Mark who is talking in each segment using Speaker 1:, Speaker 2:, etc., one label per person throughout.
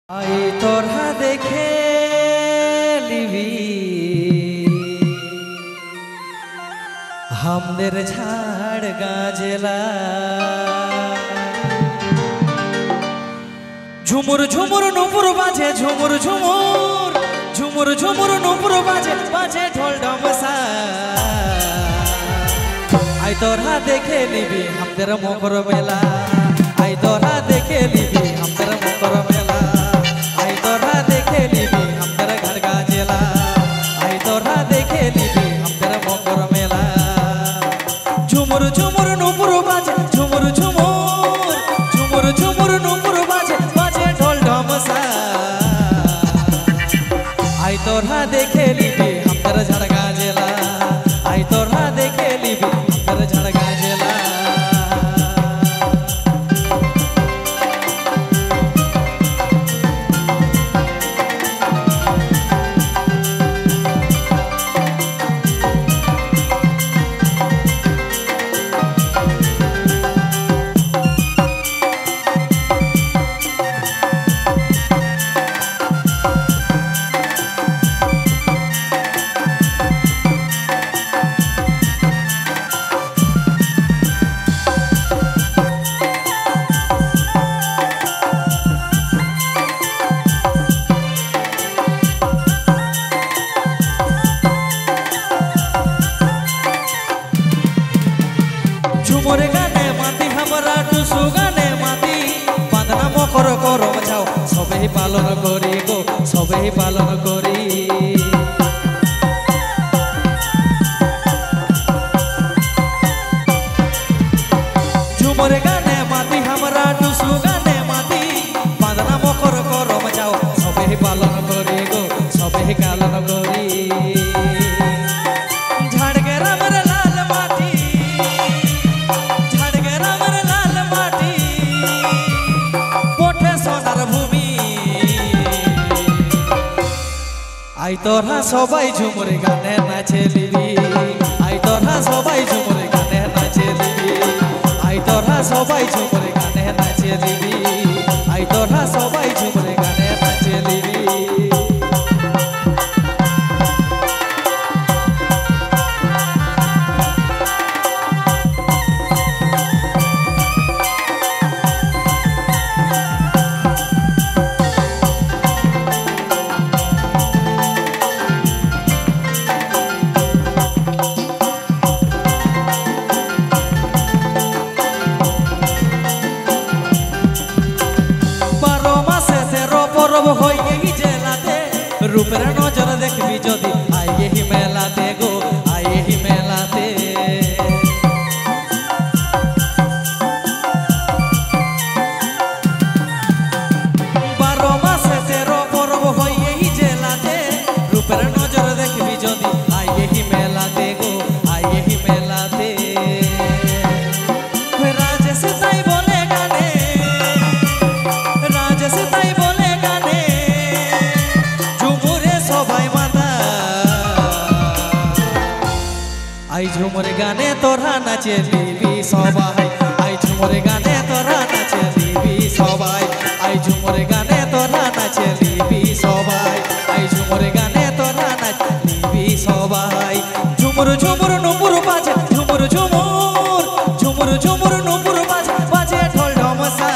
Speaker 1: आई तोरा देखे लिबी हमদের ঝাড় গাজেলা ঝুমুর ঝুমুর নুপুর বাজে ঝুমুর ঝুমুর ঝুমুর ঝুমুর নুপুর বাজে বাজে ঢোল ঢমসা आई तोरा देखे लिबी हमদের মকর মেলা आई तोरा देखे लिबी हमদের মকর মেলা आई तोरा देखे लिबी हमদের घर गाजेला आई तोरा देखे लिबी हमদের মকর মেলা झुमुर झुमुर नुपुर बाजे झुमुर झुमुर झुमुर झुमुर नुपुर बाजे बाजे ढोल ढमसा आई तोरा देखे लिबी हमদের ঝাড় গাজেলা आई तोरा देखे लिबी हमদের ঝাড় গাজেলা झुमुर गाने माती हमरा टुसु गाने माती बांधना मकर करम छाओ सबे पालन करी गो सबे पालन करी झुमुर गाने माती हमरा टुसु गाने माती बांधना मकर करम छाओ सबे पालन करी गो सबे पालन करी आई तोरा सबाई झुमुर गाने नाचे लिबी आई तोरा सबाई झुमुर गाने नाचे लिबी आई तोरा सबाई झुमुर गाने नाचे लिबी आई तोरा सबाई झुमुर गाने नाचे लिबी रूपेर नजर देखबी जदि आइए ही मेलाते गो आइए ही मेलाते बारो मासे 13 पर्व हइए ही जेलाते रूपेर नजर देखबी जदि आइए ही मेलाते गो आइए ही मेलाते राजेश ताई बोले गाने राजेश ताई बोले गाने आई झुमुर गाने तोरा नाचे लिबी सबाई आई झुमुर गाने तोरा नाचे लिबी सबाई आई झुमुर गाने तोरा नाचे लिबी सबाई आई झुमुर गाने तोरा नाचे लिबी सबाई झुमुर झुमुर नुपुर बाजे झुमुर झुमुर झुमुर झुमुर नुपुर बाजे बाजे ढोल ढमसा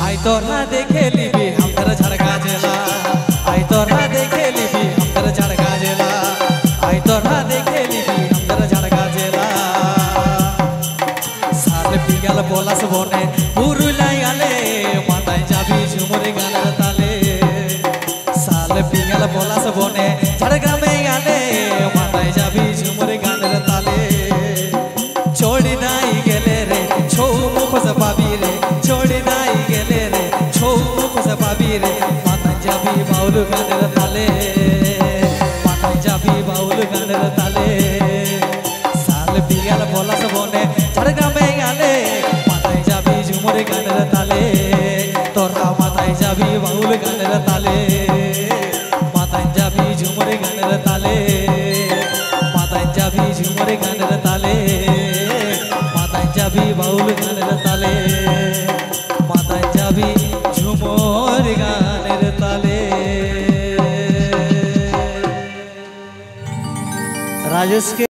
Speaker 1: आई तोरा देखे लिबी हमদের ঝাড় গাজেলা आई तोरा देखे लिबी हमদের ঝাড় গাজেলা आई तोरा देखे लिबी हमদের ঝাড় গাজেলা साल पिगल बोलास बने पुरुलाई आले माताय जाबी झुमुर गानेर ताले साल पिगल बोलास बने झाड़ग्रामे आले माताय जाबी झुमुर गानेर ताले छोड़ी नाई गेले रे छौ मुखोस पाबी रे छोड़ी नाई गेले रे छौ मुखोस पाबी रे माताय जाबी बाउल गानेर ताले जाबी बाउल गानेर ताले साल पिगल बोलास बने झाड़ग्रामे आले माताय जाबी झुमुर गानेर ताले तोरा माताय जाबी बाउल गानेर ताले माताय जाबी झुमुर गानेर ताले माताय जाबी झुमुर गानेर ताले माताय जाबी बाउल गानेर ताले माताय जाबी রেস্কে